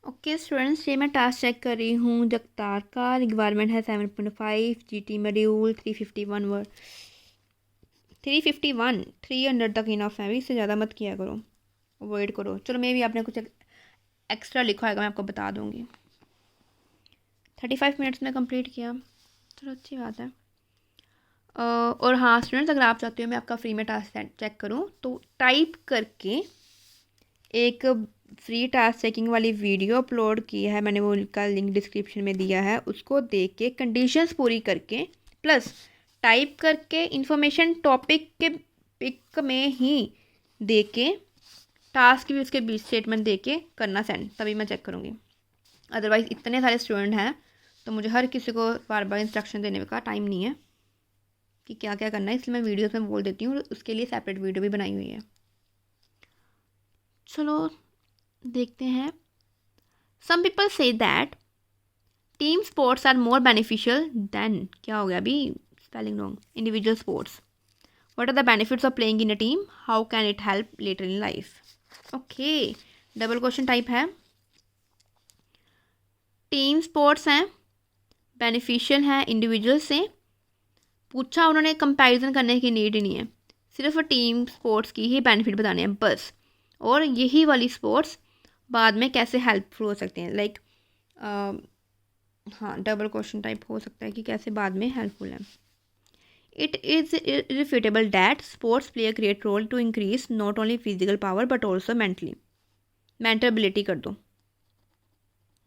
Okay students, ये मैं task check कर रही हूँ जगतार का। रिक्वायरमेंट है 7.5 जीटी मॉड्यूल 351 वर्ड 351 300 तक इनफ है। अभी इससे ज़्यादा मत किया करो, अवॉइड करो। चलो मे भी आपने कुछ एक्स्ट्रा लिखा होगा, मैं आपको बता दूँगी। 35 मिनट्स में कंप्लीट किया, चलो अच्छी बात है। और हाँ स्टूडेंट्स, अगर आप चाहते हो मैं आपका फ्री में टास्क चेक करूँ तो टाइप करके एक फ्री टास्क चेकिंग वाली वीडियो अपलोड की है मैंने, वो का लिंक डिस्क्रिप्शन में दिया है। उसको देख के कंडीशंस पूरी करके प्लस टाइप करके इंफॉर्मेशन टॉपिक के पिक में ही दे के टास्क भी उसके बीच स्टेटमेंट दे के करना सेंड, तभी मैं चेक करूँगी। अदरवाइज़ इतने सारे स्टूडेंट हैं तो मुझे हर किसी को बार बार इंस्ट्रक्शन देने का टाइम नहीं है कि क्या क्या करना है, इसलिए मैं वीडियोस में बोल देती हूँ। उसके लिए सेपरेट वीडियो भी बनाई हुई है। चलो देखते हैं। Some people say that team sports are more beneficial than, क्या हो गया अभी, spelling wrong, individual sports. What are the benefits of playing in a team, how can it help later in life. Okay, double question type है। Team sports हैं, beneficial हैं individual से। पूछा उन्होंने, कंपैरिजन करने की नीड ही नहीं है, सिर्फ टीम स्पोर्ट्स की ही बेनिफिट बताने हैं बस। और यही वाली स्पोर्ट्स बाद में कैसे हेल्पफुल हो सकते हैं, लाइक हाँ डबल क्वेश्चन टाइप हो सकता है कि कैसे बाद में हेल्पफुल है। It is irrefutable that sports play a great role to increase not only physical power but also mental ability कर दो,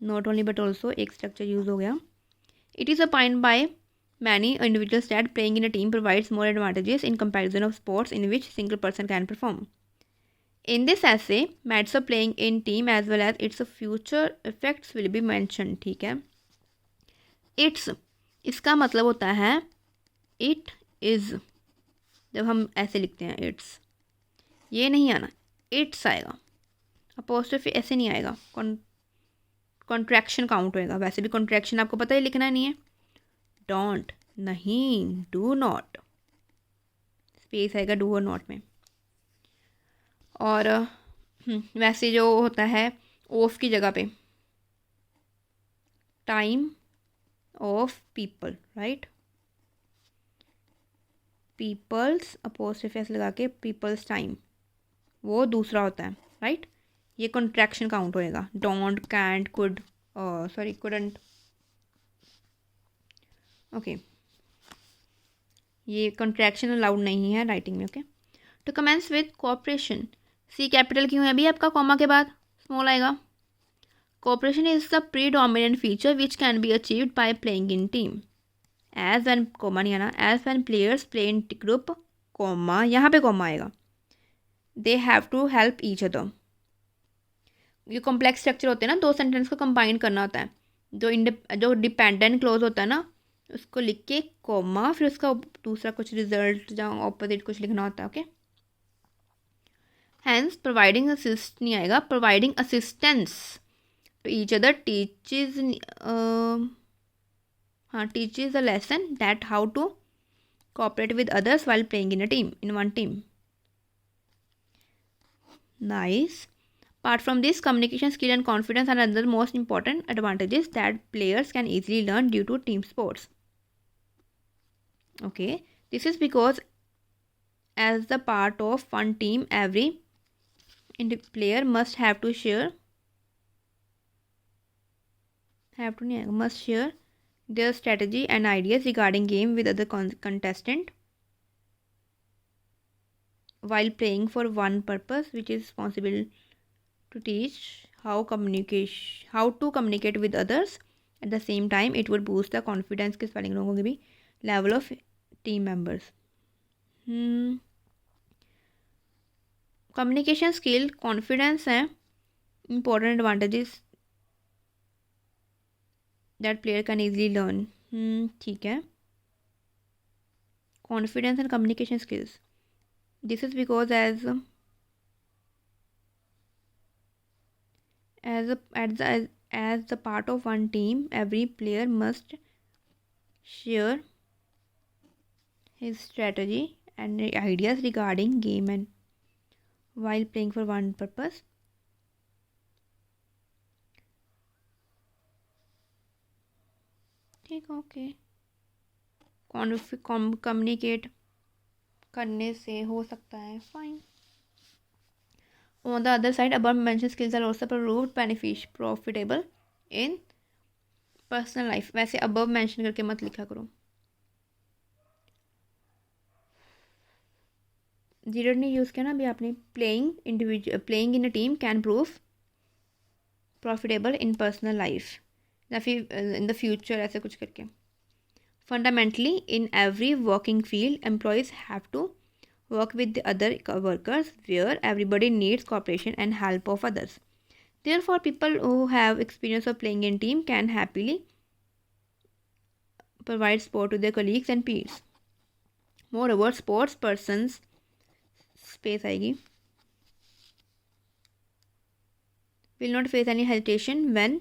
not only but also एक स्ट्रक्चर यूज हो गया। It is opined by many individuals that playing in a team provides more advantages in comparison of sports in which single person can perform. In this essay, merits of playing in team as well as its future effects will be mentioned. ठीक है, it's इसका मतलब होता है it is. जब हम ऐसे लिखते हैं इट्स, ये नहीं आना, इट्स आएगा। अपोस्ट्रोफी ऐसे नहीं आएगा, कॉन्ट्रैक्शन काउंट होएगा। वैसे भी कॉन्ट्रैक्शन आपको पता ही लिखना नहीं है। डोंट नहीं, डू नॉट, स्पेस आएगा डू और नॉट में। और वैसे जो होता है ऑफ की जगह पे time of people, right, people's apostrophe ऐसे लगा के पीपल्स टाइम, वो दूसरा होता है, राइट। ये कॉन्ट्रैक्शन काउंट होएगा। Don't, can't, could, sorry couldn't, okay, ये कॉन्ट्रैक्शन अलाउड नहीं है राइटिंग में। Okay, to commence with cooperation, C capital क्यों है अभी आपका, कॉमा के बाद स्मॉल आएगा। Cooperation is the predominant feature which can be achieved by playing in team as when, comma नहीं आना, as when players play in group, comma यहाँ पे कॉमा आएगा। They have to help each other. ये complex structure होते हैं ना, दो सेंटेंस को कंबाइन करना होता है। जो डिपेंडेंट क्लोज होता है ना, उसको लिख के कॉमा, फिर उसका दूसरा कुछ रिजल्ट या ऑपोजिट कुछ लिखना होता है। ओके, हैंस प्रोवाइडिंग असिस्ट नहीं आएगा, providing assistance to each other teaches, हाँ teaches the lesson that how to cooperate with others while playing in a team, in one team. Nice. Apart from this, communication skill and confidence are another most important advantages that players can easily learn due to team sports. Okay, this is because as the part of one team, every player must have to share, must share their strategy and ideas regarding game with other contestant while playing for one purpose, which is responsible to teach how to communicate with others. At the same time, it would boost the confidence के spelling wrong होगी भी, level of team members. Communication skill, confidence है, important advantages that player can easily learn. ठीक है, confidence and communication skills. This is because as the part of one team, every player must share his strategy and ideas regarding game and while playing for one purpose. ठीक, okay. Communicate करने से हो सकता है, fine. On the other side above mentioned skills are also proved beneficial profitable in personal life. वैसे above mention करके मत लिखा करो, जीरो नहीं यूज़ किया ना अभी आपने। Playing in a team can prove profitable in personal life या फिर इन द फ्यूचर, ऐसे कुछ करके। Fundamentally in every working field employees have to work with the other workers where everybody needs cooperation and help of others. Therefore, people who have experience of playing in team can happily provide support to their colleagues and peers. Moreover, sports persons space आएगी will not face any hesitation when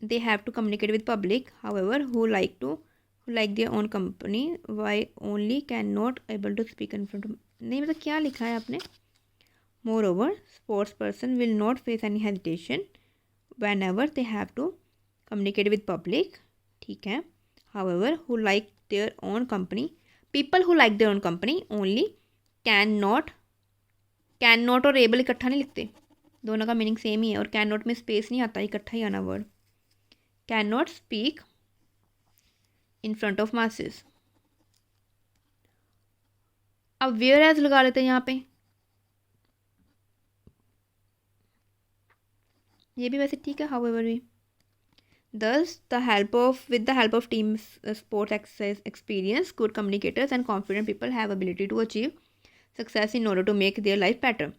they have to communicate with public. However, who like their own company why only cannot able to speak in front of, नहीं मतलब क्या लिखा है आपने। Moreover, sports person will not face any hesitation whenever they have to communicate with public, ठीक है। However, who like their own company, people who like their own company only cannot और able इकट्ठा नहीं लिखते, दोनों का मीनिंग सेम ही है, और कैन नॉट में स्पेस नहीं आता, इकट्ठा ही आना word. Can not speak in front of masses. अब वेयर एज लगा लेते हैं यहाँ पे, ये भी वैसे ठीक है। हाउएवर भी thus with the help of team sport experience, good communicators and confident people have ability to achieve success in order to make their life better,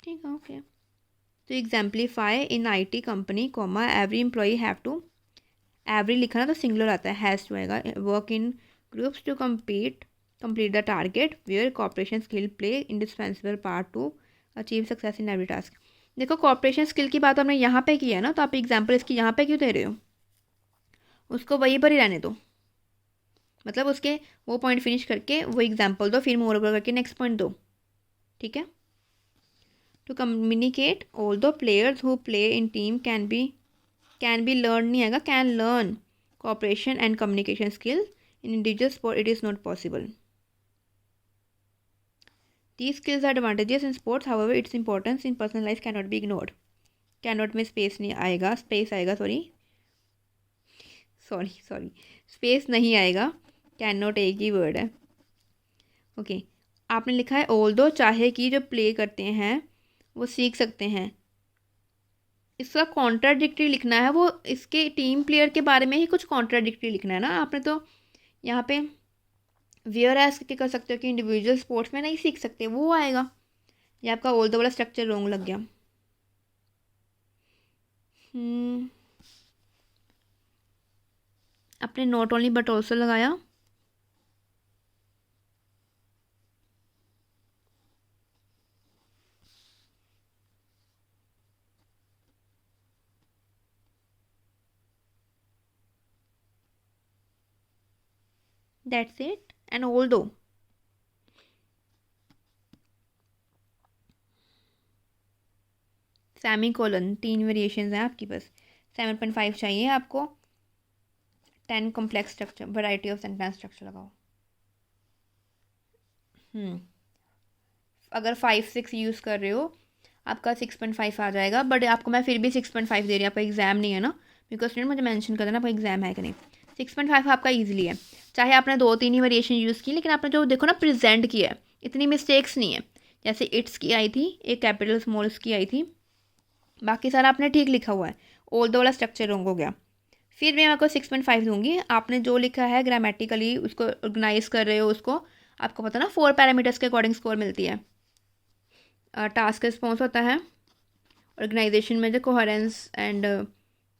ठीक है, ओके। तो exemplify in IT company comma every employee have to, every लिखा ना तो singular आता है, has to आएगा। Work in groups to complete the target where cooperation skill play indispensable part to achieve success in every task. देखो cooperation skill की बात हमने यहाँ पे की है ना, तो आप एग्जाम्पल इसकी यहाँ पे क्यों दे रहे हो, उसको वहीं पर ही रहने दो, मतलब उसके वो पॉइंट फिनिश करके वो एग्जाम्पल दो, फिर मोर ओवर करके नेक्स्ट पॉइंट दो, ठीक है। टू कम्युनिकेट ऑल दो players who play in team can be learn नहीं आएगा, can learn cooperation and communication skill in individual sport it is not possible. These skills are advantages in sports, however its importance in personal life cannot be ignored. Cannot में space नहीं आएगा, space आएगा, sorry space नहीं आएगा, cannot एक ही word है, okay. आपने लिखा है although, चाहे कि जो प्ले करते हैं वो सीख सकते हैं, इसका कॉन्ट्राडिक्टरी लिखना है, वो इसके टीम प्लेयर के बारे में ही कुछ कॉन्ट्राडिक्टरी लिखना है ना आपने। तो यहाँ पे वेयर एज के कर सकते हो कि इंडिविजुअल स्पोर्ट्स में नहीं सीख सकते, वो आएगा। ये आपका ऑल द वाला स्ट्रक्चर रॉन्ग लग गया। आपने नॉट ओनली बट ऑल्सो लगाया, that's it. And although semi colon, 3 variations हैं आपकी, बस 7.5 चाहिए आपको। 10 complex structure, variety of sentence structure लगाओ। अगर 5-6 यूज़ कर रहे हो आपका 6.5 आ जाएगा, बट आपको मैं फिर भी 6.5 दे रही हूँ, आपका एग्जाम नहीं है ना, बिकॉज स्टूडेंट मुझे मेंशन कर देना आपका एग्जाम है कि नहीं। 6.5 आपका ईजिली है, चाहे आपने 2-3 ही वेरिएशन यूज़ की, लेकिन आपने जो देखो ना प्रेजेंट किया है, इतनी मिस्टेक्स नहीं है। जैसे इट्स की आई थी, एक कैपिटल स्मॉल्स की आई थी, बाकी सारा आपने ठीक लिखा हुआ है, ऑल दो वाला स्ट्रक्चर रॉन्ग हो गया। फिर मैं आपको 6.5 दूंगी, आपने जो लिखा है ग्रामेटिकली उसको ऑर्गेनाइज कर रहे हो, उसको आपको पता ना 4 पैरामीटर्स के अकॉर्डिंग स्कोर मिलती है। टास्क रिस्पॉन्स होता है, ऑर्गेनाइजेशन में जो कोहेरेंस एंड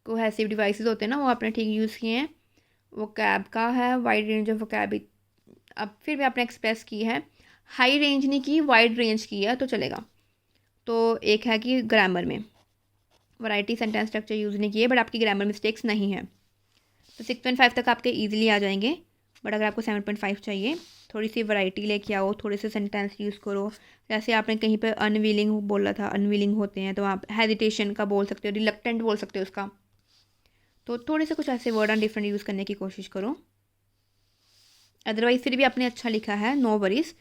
कोहेसिव डिवाइसेस होते हैं ना, वो आपने ठीक यूज़ किए हैं। वो कैब का है, वाइड रेंज ऑफ वोकैब, अब फिर भी आपने एक्सप्रेस की है, हाई रेंज नहीं की, वाइड रेंज की है तो चलेगा। तो एक है कि ग्रामर में वैरायटी सेंटेंस स्ट्रक्चर यूज़ नहीं किए, बट आपकी ग्रामर मिस्टेक्स नहीं है, तो 6.5 तक आपके ईजिली आ जाएंगे। बट अगर आपको 7.5 चाहिए, थोड़ी सी वैरायटी लेके आओ, थोड़े से सेंटेंस यूज़ करो। जैसे आपने कहीं पे अनविलिंग बोला था, अनविलिंग होते हैं तो आप हेजिटेशन का बोल सकते हो, रिलक्टेंट बोल सकते हो उसका, तो थोड़े से कुछ ऐसे वर्ड एंड डिफरेंट यूज़ करने की कोशिश करो। अदरवाइज़ फिर भी आपने अच्छा लिखा है, नो वरीज़।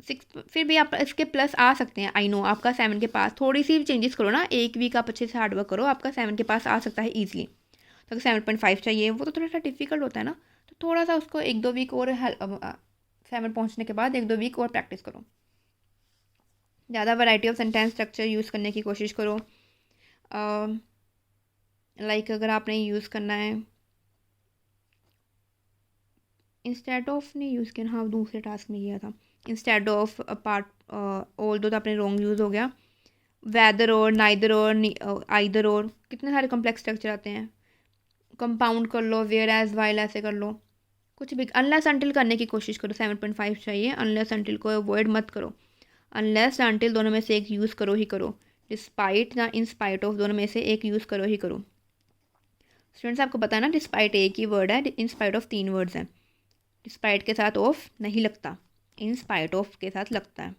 6 फिर भी आप इसके प्लस आ सकते हैं। आई नो आपका 7 के पास थोड़ी सी चेंजेस करो ना, एक वीक आप अच्छे से हार्डवर्क करो, आपका 7 के पास आ सकता है ईजिली। तो अगर 7.5 चाहिए वो तो थोड़ा सा डिफिकल्ट होता है ना, तो थोड़ा सा उसको 1-2 वीक और 7 पहुँचने के बाद 1-2 वीक और प्रैक्टिस करो। ज़्यादा variety of sentence structure use करने की कोशिश करो। लाइक अगर आपने यूज़ करना है, इंस्टेड ऑफ नहीं यूज़ किया, हाँ दूसरे टास्क में किया था। इंस्टेड ऑफ पार्ट ऑल दो तो आपने रॉन्ग यूज़ हो गया। वेदर और, नाइदर और, आइदर और, कितने सारे कॉम्प्लेक्स स्ट्रक्चर आते हैं। कंपाउंड कर लो, वेयर एज, वाइल ऐसे कर लो, कुछ भी। अनलेस अनटिल करने की कोशिश करो, 7.5 चाहिए। अनलेस अनटिल को अवॉइड मत करो, अनलेस अनटिल दोनों में से एक यूज़ करो ही करो। डिस्पाइट या इन स्पाइट ऑफ दोनों में से एक यूज़ करो ही करो। स्टूडेंट्स आपको पता है ना, डिस्पाइट एक ही वर्ड है, इन स्पाइट ऑफ 3 वर्ड्स हैं। डिस्पाइट के साथ ऑफ नहीं लगता, इन स्पाइट ऑफ के साथ लगता है।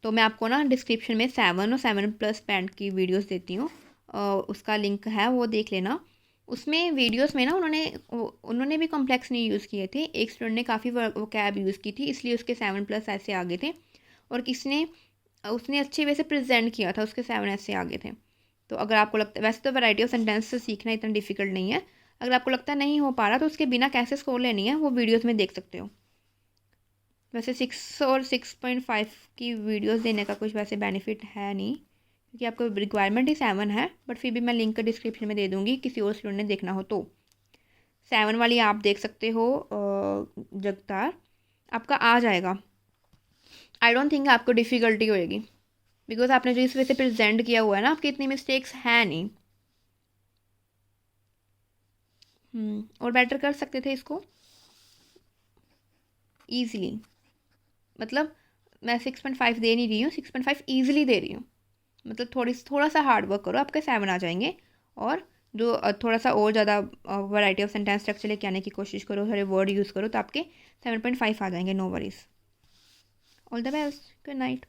तो मैं आपको ना डिस्क्रिप्शन में 7 और 7+ बैंड की वीडियोस देती हूँ, उसका लिंक है, वो देख लेना। उसमें वीडियोस में ना उन्होंने भी कॉम्प्लेक्स नहीं यूज़ किए थे। एक स्टूडेंट ने काफ़ी वोकैब यूज़ की थी, इसलिए उसके 7+ ऐसे आ गए थे, और किसने उसने अच्छे वे से प्रेजेंट किया था, उसके 7 ऐसे आ गए थे। तो अगर आपको लगता है, वैसे तो वैरायटी ऑफ सेंटेंस से सीखना इतना डिफिकल्ट नहीं है, अगर आपको लगता है नहीं हो पा रहा तो उसके बिना कैसे स्कोर लेनी है वो वीडियोज़ में देख सकते हो। वैसे 6 और 6.5 की वीडियोस देने का कुछ वैसे बेनिफिट है नहीं, क्योंकि आपको रिक्वायरमेंट ही 7 है, बट फिर भी मैं लिंक डिस्क्रिप्शन में दे दूँगी, किसी और स्टूडेंट ने देखना हो तो। 7 वाली आप देख सकते हो, जगतार आपका आ जाएगा। आई डोंट थिंक आपको डिफ़िकल्टी होएगी, बिकॉज आपने जो इस वजह से प्रेजेंट किया हुआ है ना, आपकी इतनी मिस्टेक्स है नहीं। और बेटर कर सकते थे इसको ईजिली। मतलब मैं 6.5 दे नहीं रही हूँ, 6.5 ईजिली दे रही हूँ। मतलब थोड़ा सा हार्ड वर्क करो, आपके 7 आ जाएंगे। और जो थोड़ा सा और ज़्यादा वैरायटी ऑफ सेंटेंस स्ट्रक्चर लेके आने की कोशिश करो, सारे वर्ड यूज़ करो, तो आपके 7.5 आ जाएंगे। No worries. All the best, good night.